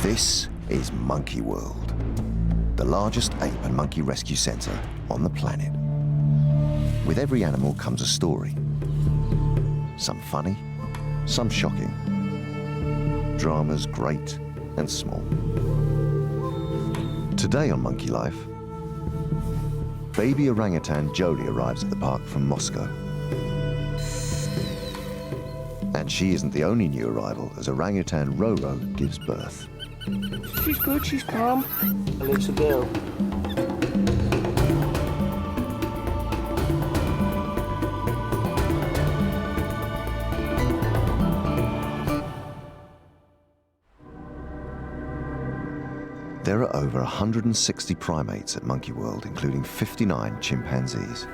This is Monkey World, the largest ape and monkey rescue centre on the planet. With every animal comes a story. Some funny, some shocking. Dramas great and small. Today on Monkey Life, baby orangutan Joly arrives at the park from Moscow. And she isn't the only new arrival, as orangutan Roro gives birth. She's good, she's calm. And it's a girl. There are over 160 primates at Monkey World, including 59 chimpanzees.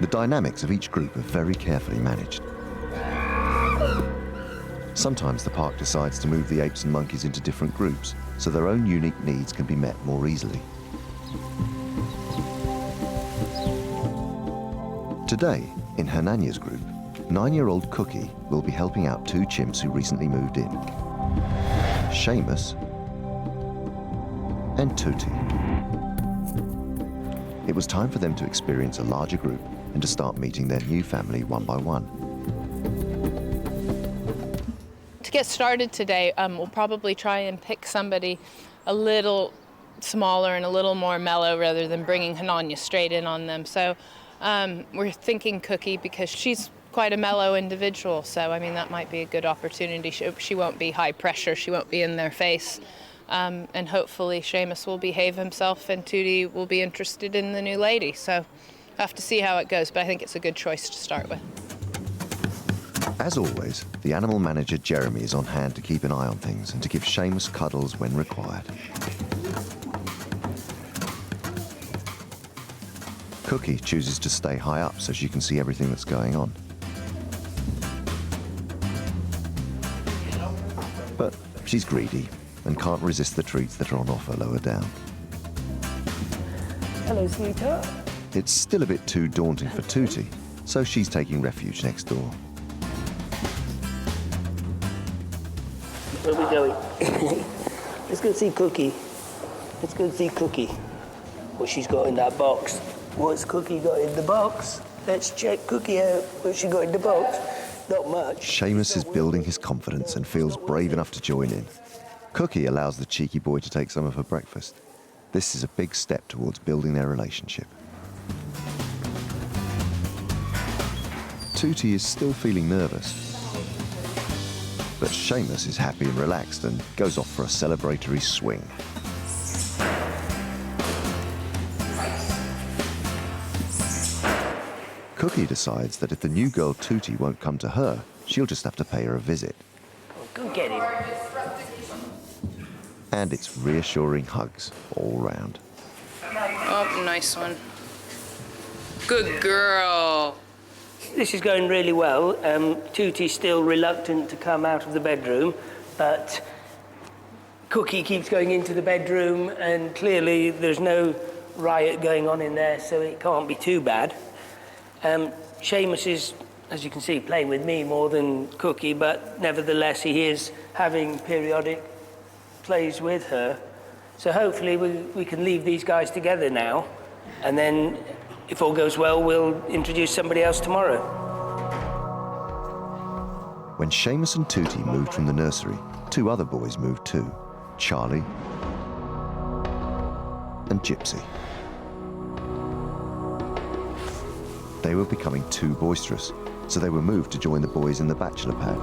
The dynamics of each group are very carefully managed. Sometimes the park decides to move the apes and monkeys into different groups, so their own unique needs can be met more easily. Today, in Hernanya's group, 9-year-old Cookie will be helping out 2 chimps who recently moved in. Seamus and Tutti. It was time for them to experience a larger group and to start meeting their new family one by one. To get started today, we'll probably try and pick somebody a little smaller and a little more mellow rather than bringing Hananya straight in on them. So we're thinking Cookie because she's quite a mellow individual, so I mean that might be a good opportunity. She won't be high pressure, she won't be in their face, and hopefully Seamus will behave himself and Tootie will be interested in the new lady. So we'll have to see how it goes, but I think it's a good choice to start with. As always, the animal manager Jeremy is on hand to keep an eye on things and to give Seamus cuddles when required. Cookie chooses to stay high up so she can see everything that's going on. But she's greedy and can't resist the treats that are on offer lower down. Hello, sweetheart. It's still a bit too daunting for Tootie, so she's taking refuge next door. Where are we going? Let's go see Cookie. Let's go see Cookie. What she's got in that box. What's Cookie got in the box? Let's check Cookie out. What she got in the box? Not much. Seamus is building his confidence and feels brave enough to join in. Cookie allows the cheeky boy to take some of her breakfast. This is a big step towards building their relationship. Tootie is still feeling nervous, but Seamus is happy and relaxed and goes off for a celebratory swing. Cookie decides that if the new girl Tootie won't come to her, she'll just have to pay her a visit. Go get him. And it's reassuring hugs all round. Oh, nice one. Good girl. This is going really well. Tootie's still reluctant to come out of the bedroom, but Cookie keeps going into the bedroom, and clearly there's no riot going on in there, so it can't be too bad. Seamus is, as you can see, playing with me more than Cookie, but nevertheless he is having periodic plays with her. So hopefully we can leave these guys together now, and then if all goes well, we'll introduce somebody else tomorrow. When Seamus and Tootie moved from the nursery, 2 other boys moved too, Charlie and Gypsy. They were becoming too boisterous, so they were moved to join the boys in the bachelor pad.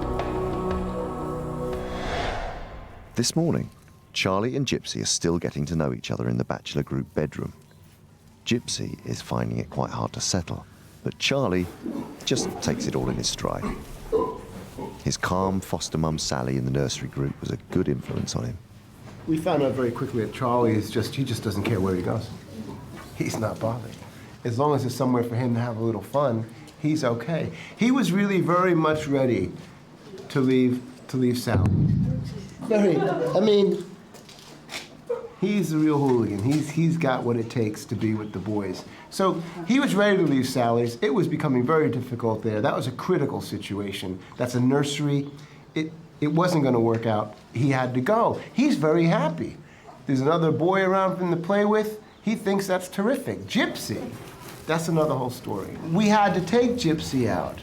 This morning, Charlie and Gypsy are still getting to know each other in the bachelor group bedroom. Gypsy is finding it quite hard to settle, but Charlie just takes it all in his stride. His calm foster mum Sally in the nursery group was a good influence on him. We found out very quickly that Charlie is he just doesn't care where he goes. He's not bothered. As long as there's somewhere for him to have a little fun, he's okay. He was really very much ready to leave Sally. He's the real hooligan. He's got what it takes to be with the boys. So he was ready to leave Sally's. It was becoming very difficult there. That was a critical situation. That's a nursery. It it wasn't going to work out. He had to go. He's very happy. There's another boy around for him to play with. He thinks that's terrific. Gypsy, that's another whole story. We had to take Gypsy out.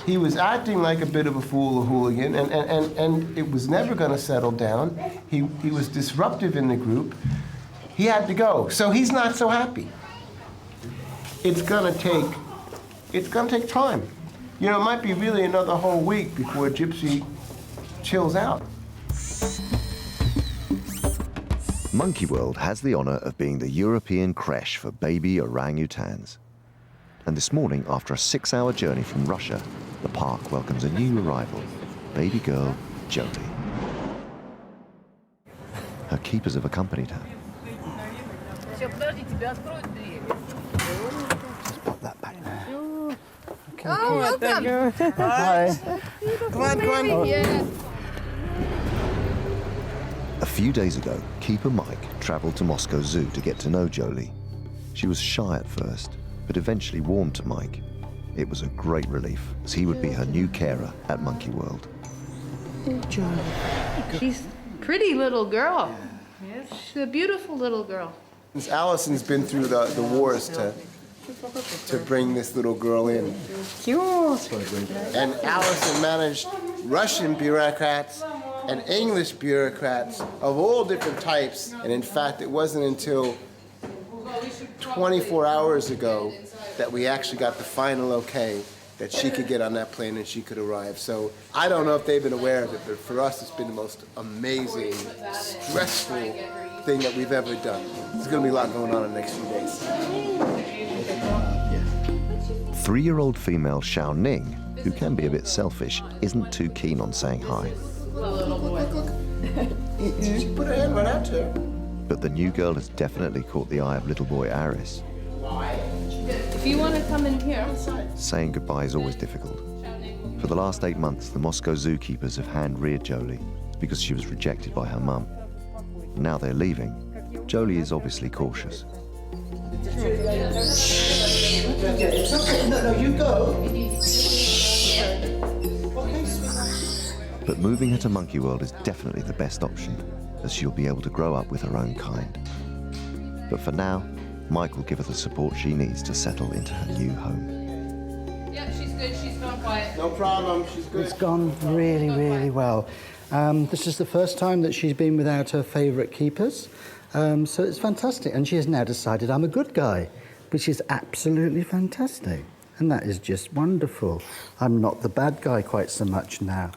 He was acting like a bit of a fool, a hooligan, and it was never going to settle down. He was disruptive in the group. He had to go, so he's not so happy. It's gonna take time. You know, it might be really another whole week before Gypsy chills out. Monkey World has the honor of being the European creche for baby orang-utans. And this morning, after a 6-hour journey from Russia, the park welcomes a new arrival, baby girl Joly. Her keepers have accompanied her. Just pop that back there. Okay, Oh, welcome. Hi. Come on. Yeah. A few days ago, keeper Mike travelled to Moscow Zoo to get to know Joly. She was shy at first, but eventually warmed to Mike. It was a great relief, as he would be her new carer at Monkey World. She's a pretty little girl. Yes. She's a beautiful little girl. Since Alison's been through the wars to bring this little girl in. And Alison managed Russian bureaucrats and English bureaucrats of all different types. And in fact, it wasn't until 24 hours ago that we actually got the final okay that she could get on that plane and she could arrive. So I don't know if they've been aware of it, but for us it's been the most amazing, stressful thing that we've ever done. There's gonna be a lot going on in the next few days. 3-year-old female Hsiao-Ning, who can be a bit selfish, isn't too keen on saying hi. She put her hand right out to her. But the new girl has definitely caught the eye of little boy Aris. If you want to come in here. Saying goodbye is always difficult. For the last 8 months, the Moscow zookeepers have hand-reared Joly because she was rejected by her mum. Now they're leaving. Joly is obviously cautious. It's okay. No, you go. But moving her to Monkey World is definitely the best option, as she'll be able to grow up with her own kind. But for now, Mike will give her the support she needs to settle into her new home. Yeah, she's good. She's gone quiet. No problem, she's good. It's gone really, really well. This is the first time that she's been without her favourite keepers, so it's fantastic. And she has now decided I'm a good guy, which is absolutely fantastic. And that is just wonderful. I'm not the bad guy quite so much now.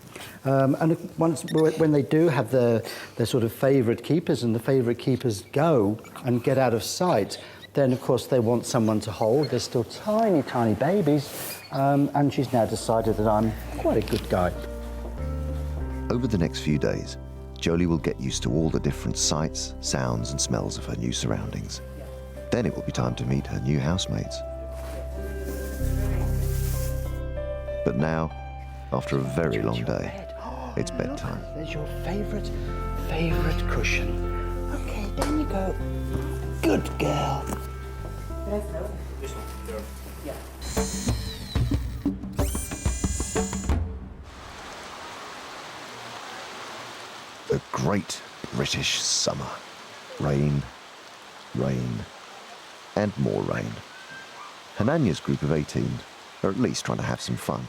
And when they do have their sort of favourite keepers and the favourite keepers go and get out of sight, then of course they want someone to hold. They're still tiny, tiny babies. And she's now decided that I'm quite a good guy. Over the next few days, Joly will get used to all the different sights, sounds and smells of her new surroundings. Then it will be time to meet her new housemates. But now, after a very long day, it's bedtime. There's your favourite cushion. Okay, down you go. Good girl. A great British summer. Rain, rain, and more rain. Hananya's group of 18 are at least trying to have some fun.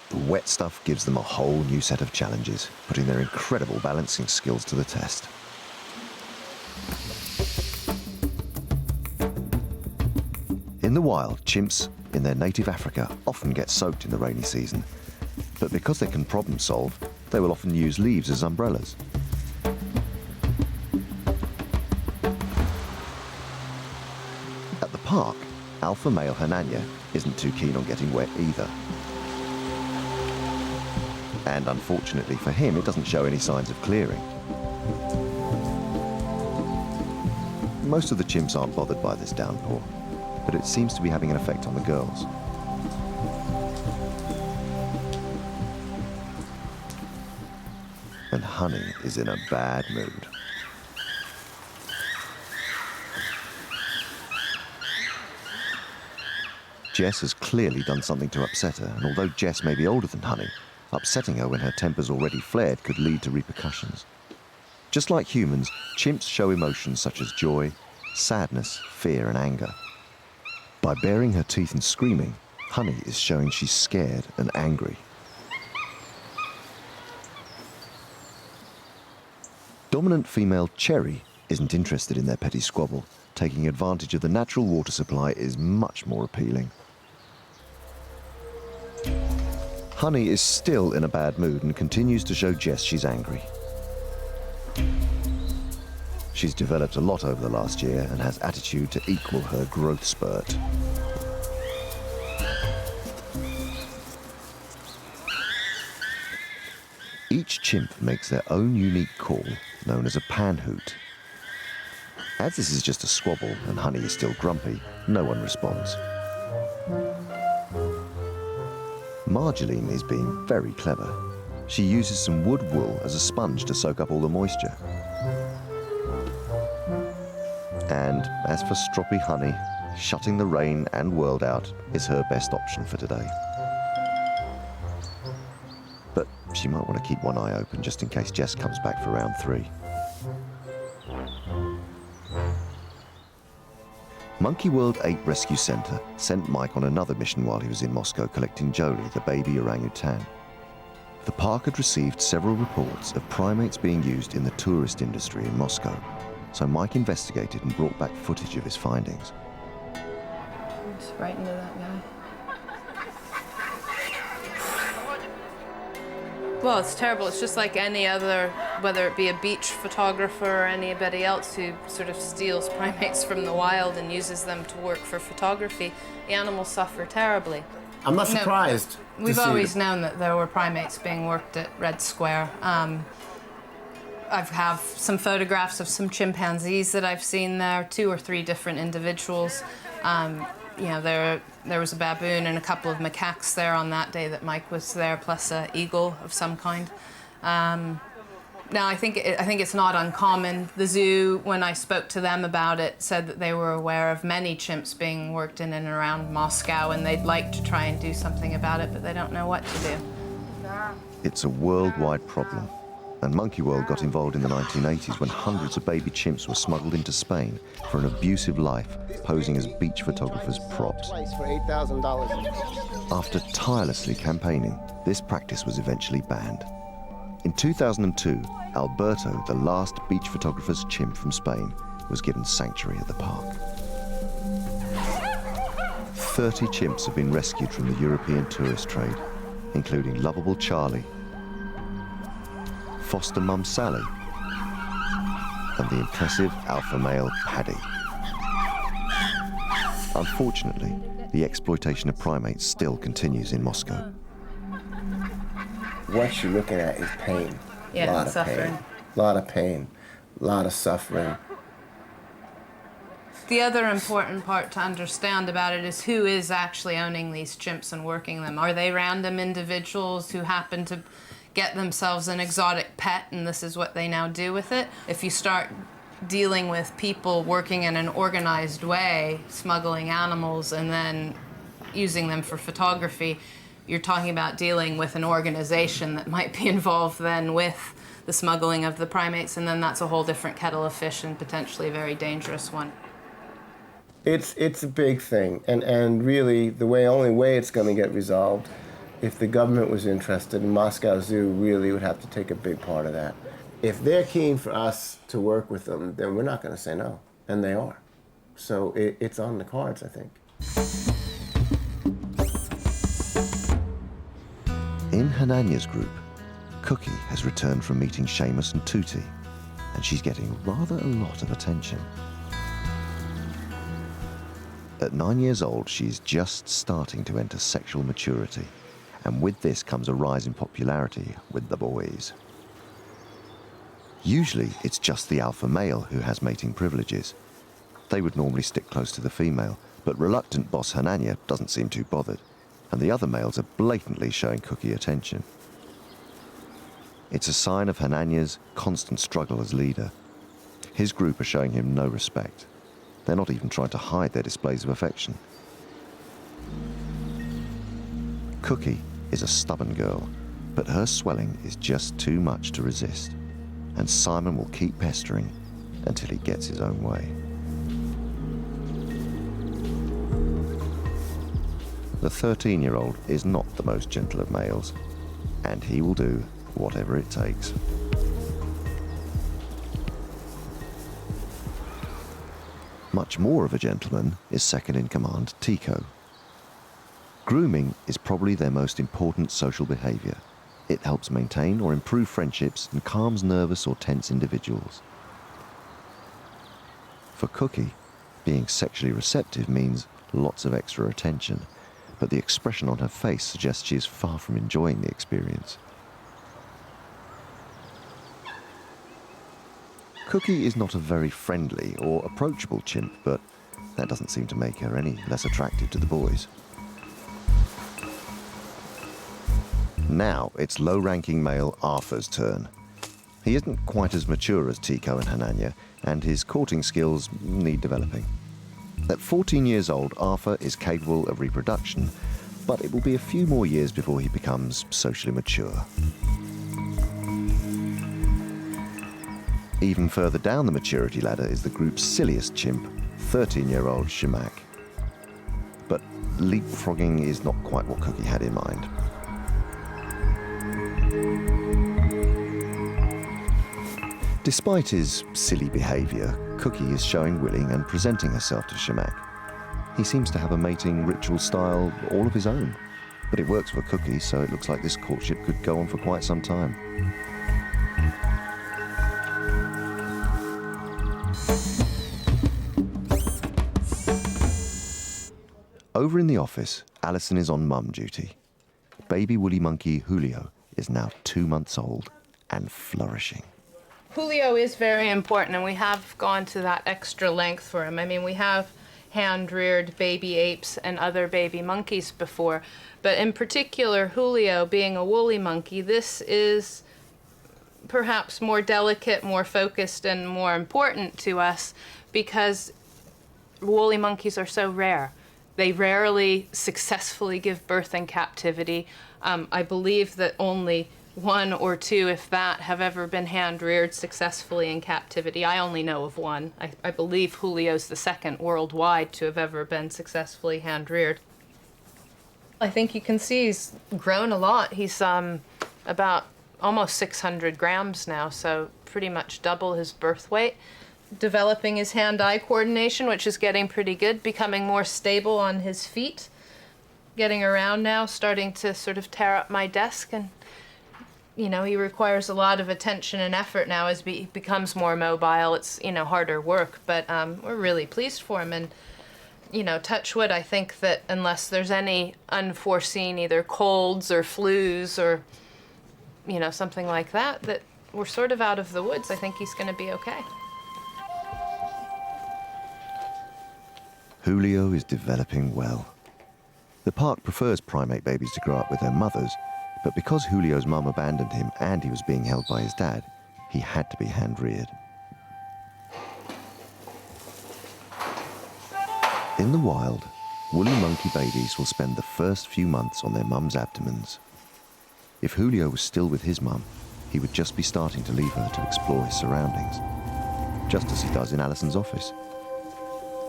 The wet stuff gives them a whole new set of challenges, putting their incredible balancing skills to the test. In the wild, chimps in their native Africa often get soaked in the rainy season, but because they can problem solve, they will often use leaves as umbrellas. At the park, alpha male Hananya isn't too keen on getting wet either. And unfortunately for him, it doesn't show any signs of clearing. Most of the chimps aren't bothered by this downpour, but it seems to be having an effect on the girls. And Honey is in a bad mood. Jess has clearly done something to upset her, and although Jess may be older than Honey, Upsetting her when her temper's already flared could lead to repercussions. Just like humans, chimps show emotions such as joy, sadness, fear and anger. By baring her teeth and screaming, Honey is showing she's scared and angry. Dominant female Cherry isn't interested in their petty squabble. Taking advantage of the natural water supply is much more appealing. Honey is still in a bad mood and continues to show Jess she's angry. She's developed a lot over the last year and has attitude to equal her growth spurt. Each chimp makes their own unique call, known as a panhoot. As this is just a squabble and Honey is still grumpy, no one responds. Marjoline is being very clever. She uses some wood wool as a sponge to soak up all the moisture. And as for stroppy Honey, shutting the rain and world out is her best option for today. But she might want to keep one eye open just in case Jess comes back for round 3. Monkey World Ape Rescue Centre sent Mike on another mission while he was in Moscow collecting Joly, the baby orang-utan. The park had received several reports of primates being used in the tourist industry in Moscow, so Mike investigated and brought back footage of his findings. Just right into that guy. Well, it's terrible. It's just like any other, whether it be a beach photographer or anybody else who sort of steals primates from the wild and uses them to work for photography. The animals suffer terribly. I'm not surprised. We've always known that there were primates being worked at Red Square. I have some photographs of some chimpanzees that I've seen there, 2 or 3 different individuals. You know, there was a baboon and a couple of macaques there on that day that Mike was there, plus an eagle of some kind. Now, I think it's not uncommon. The zoo, when I spoke to them about it, said that they were aware of many chimps being worked in and around Moscow, and they'd like to try and do something about it, but they don't know what to do. It's a worldwide problem. And Monkey World got involved in the 1980s when hundreds of baby chimps were smuggled into Spain for an abusive life, posing as beach photographers' props. For $8,000. After tirelessly campaigning, this practice was eventually banned. In 2002, Alberto, the last beach photographer's chimp from Spain, was given sanctuary at the park. 30 chimps have been rescued from the European tourist trade, including lovable Charlie, foster mum Sally, and the impressive alpha male Paddy. Unfortunately, the exploitation of primates still continues in Moscow. What you're looking at is pain. Yeah, a lot of suffering. pain. A lot of pain. A lot of suffering. The other important part to understand about it is who is actually owning these chimps and working them. Are they random individuals who happen to get themselves an exotic pet and this is what they now do with it? If you start dealing with people working in an organized way, smuggling animals and then using them for photography, you're talking about dealing with an organization that might be involved then with the smuggling of the primates, and then that's a whole different kettle of fish and potentially a very dangerous one. It's a big thing, and really the only way it's going to get resolved, if the government was interested, and Moscow Zoo really would have to take a big part of that. If they're keen for us to work with them, then we're not going to say no, and they are. So it's on the cards, I think. In Hananya's group, Cookie has returned from meeting Seamus and Tootie, and she's getting rather a lot of attention. At 9 years old, she's just starting to enter sexual maturity, and with this comes a rise in popularity with the boys. Usually, it's just the alpha male who has mating privileges. They would normally stick close to the female, but reluctant boss Hananya doesn't seem too bothered, and the other males are blatantly showing Cookie attention. It's a sign of Hananya's constant struggle as leader. His group are showing him no respect. They're not even trying to hide their displays of affection. Cookie is a stubborn girl. But her swelling is just too much to resist, and Simon will keep pestering until he gets his own way. The 13-year-old is not the most gentle of males, and he will do whatever it takes. Much more of a gentleman is second in command Tico. Grooming is probably their most important social behaviour. It helps maintain or improve friendships and calms nervous or tense individuals. For Cookie, being sexually receptive means lots of extra attention, but the expression on her face suggests she is far from enjoying the experience. Cookie is not a very friendly or approachable chimp, but that doesn't seem to make her any less attractive to the boys. Now it's low-ranking male Arthur's turn. He isn't quite as mature as Tico and Hananya, and his courting skills need developing. At 14 years old, Arthur is capable of reproduction, but it will be a few more years before he becomes socially mature. Even further down the maturity ladder is the group's silliest chimp, 13-year-old Shimak. But leapfrogging is not quite what Cookie had in mind. Despite his silly behaviour, Cookie is showing willing and presenting herself to Shimak. He seems to have a mating ritual style all of his own, but it works for Cookie, so it looks like this courtship could go on for quite some time. Over in the office, Alison is on mum duty. Baby woolly monkey Julio is now 2 months old and flourishing. Julio is very important, and we have gone to that extra length for him. I mean, we have hand-reared baby apes and other baby monkeys before, but in particular, Julio being a woolly monkey, this is perhaps more delicate, more focused, and more important to us because woolly monkeys are so rare. They rarely successfully give birth in captivity. I believe that only 1 or 2, if that, have ever been hand-reared successfully in captivity. I only know of 1. I believe Julio's the second worldwide to have ever been successfully hand-reared. I think you can see he's grown a lot. He's about almost 600 grams now, so pretty much double his birth weight. Developing his hand-eye coordination, which is getting pretty good, becoming more stable on his feet, getting around now, starting to sort of tear up my desk, and you know, he requires a lot of attention and effort now as he becomes more mobile. It's, you know, harder work, but we're really pleased for him. And, you know, touch wood, I think that unless there's any unforeseen either colds or flus or, you know, something like that, that we're sort of out of the woods. I think he's going to be okay. Julio is developing well. The park prefers primate babies to grow up with their mothers, but because Julio's mum abandoned him and he was being held by his dad, he had to be hand-reared. In the wild, woolly monkey babies will spend the first few months on their mum's abdomens. If Julio was still with his mum, he would just be starting to leave her to explore his surroundings, just as he does in Alison's office.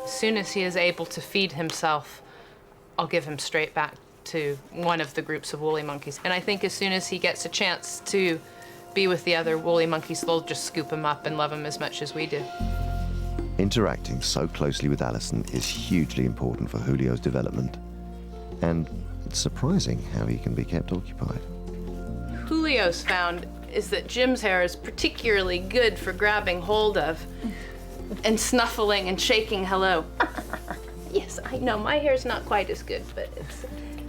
As soon as he is able to feed himself, I'll give him straight back to one of the groups of woolly monkeys. And I think as soon as he gets a chance to be with the other woolly monkeys, they'll just scoop him up and love him as much as we do. Interacting so closely with Alison is hugely important for Julio's development. And it's surprising how he can be kept occupied. Julio's found is that Jim's hair is particularly good for grabbing hold of and snuffling and shaking hello. Yes, I know, my hair's not quite as good, but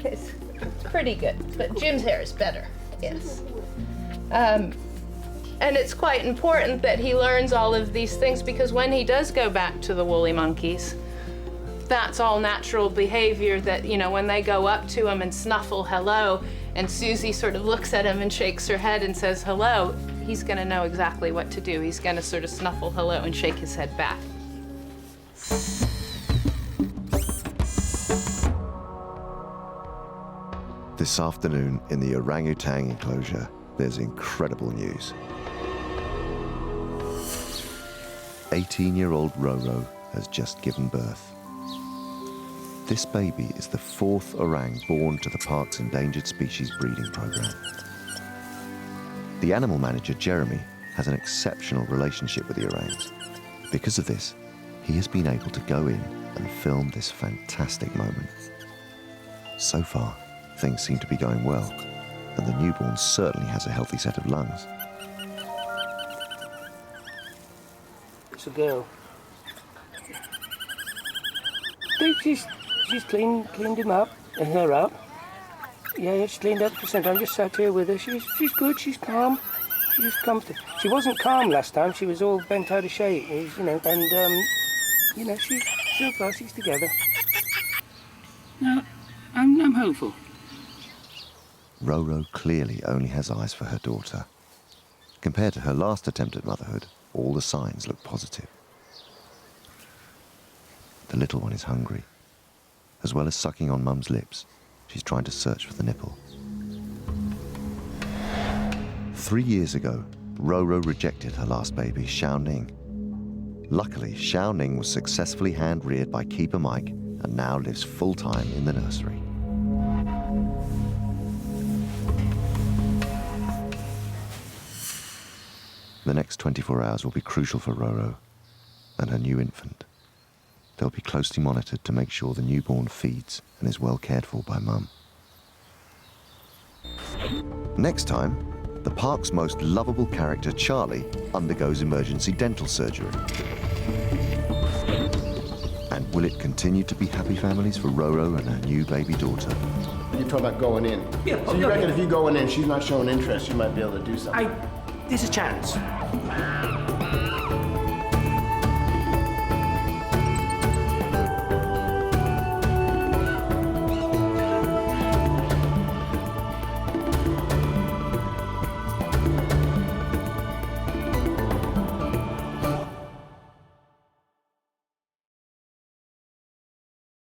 it's pretty good. But Jim's hair is better, yes. And it's quite important that he learns all of these things because when he does go back to the woolly monkeys, that's all natural behavior that, you know, when they go up to him and snuffle hello, and Susie sort of looks at him and shakes her head and says hello, he's gonna know exactly what to do. He's gonna sort of snuffle hello and shake his head back. This afternoon in the orangutan enclosure, there's incredible news. 18-year-old Roro has just given birth. This baby is the 4th orang born to the park's endangered species breeding program. The animal manager, Jeremy, has an exceptional relationship with the orangs. Because of this, he has been able to go in and film this fantastic moment. So far, things seem to be going well, and the newborn certainly has a healthy set of lungs. It's a girl. She's cleaned him up and her up. Yeah, she's cleaned up the center. I'm just sat here with her. She's good. She's calm. She's comfortable. She wasn't calm last time. She was all bent out of shape, you know. And she's so far she's together. No, I'm hopeful. Roro clearly only has eyes for her daughter. Compared to her last attempt at motherhood, all the signs look positive. The little one is hungry. As well as sucking on Mum's lips, she's trying to search for the nipple. 3 years ago, Roro rejected her last baby, Hsiao-Ning. Luckily, Hsiao-Ning was successfully hand-reared by keeper Mike and now lives full-time in the nursery. The next 24 hours will be crucial for Roro and her new infant. They'll be closely monitored to make sure the newborn feeds and is well cared for by Mum. Next time, the park's most lovable character, Charlie, undergoes emergency dental surgery. And will it continue to be happy families for Roro and her new baby daughter? You're talking about going in. Yeah, so you reckon if you go in and she's not showing interest, you might be able to do something? There's a chance.